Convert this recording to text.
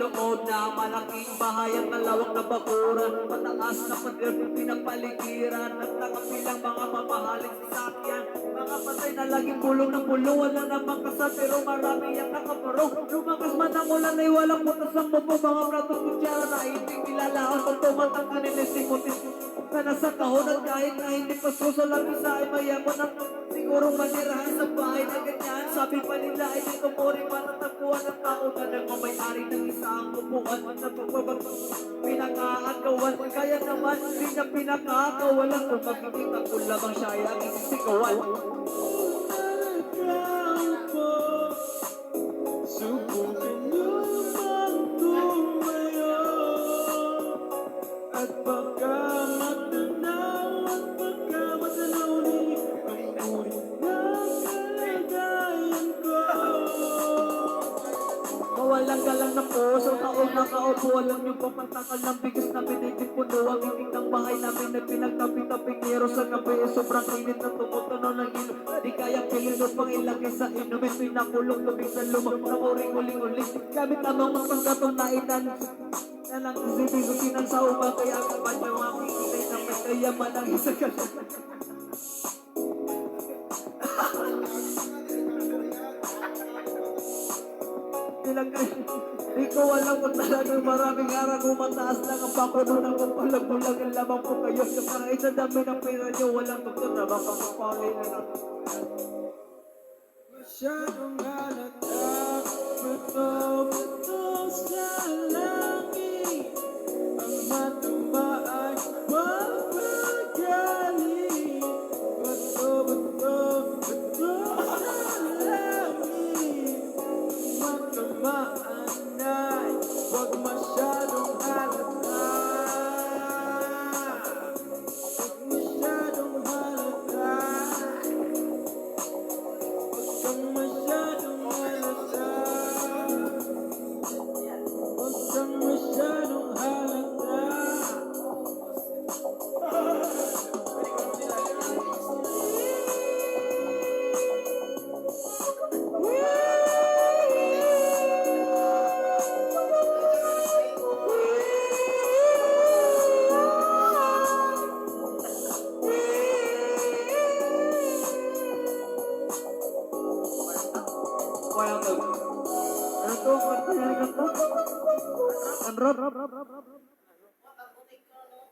loob na malaking bahay ang nalawak na bakuran, mataas na pader pinapaligiran at nakapilang mga mamahaling sasakyan, mga patay na laging bulong ng bulong, wala namang kasal pero marami ang nakaparong. Lumakas man ang ulan ay walang butas ang bubo, mga pratong kutsara na hindi kilalaon kung tumatangkanin ni Simotis na nasa kahon at kahit na hindi pasko sa labisa ay mayaman at sigurong manirahan sa bahay na ganyan. Sabi pa nila ay di kumuri matatagpuan ng tao na nagmamayari ng isang upuan at napagpapag pinakaagawan. Kaya naman di niya pinakakawalan kung magkikita ko lamang siya ay ang isisigawan. Subukan nyo naman tumayo at baka matanaw at baka matanaw ni ang uri ng kalagayan ko. Mawalang galang na po sa taong nakaupo, alam nyo papantakal ng bigas na pinitipuno ang iting ng bahay namin na pinagtaping-taping nero sa gabi. Sobrang init na tumutunaw ng ilo, di kaya pilunod pang ilagay sa inumin, pinakulong tubig sa lumang na uring-uling-uling gamit amang magpanggatong na inan na lang sibigusinan sa uma, kaya kapan nyo ang ikinay na may kayaman ang isa ka na. Di ko alam kung talagang maraming araw kung mataas lang ang pakuno ng kumpalag-bulag ang lamang po kayo. Kahit sa dami ng pera nyo, walang doktor na baka mapawalay na lang. Masyadong halata, bato-bato sa langit, ang mataba ay mapagali. Bato-bato sa langit, matamaan ay huwag masyadong halata. Huwag masyadong halata. Huwag kang masyadong halata. Huwag kang masyadong halata. Ano to? Ang rap.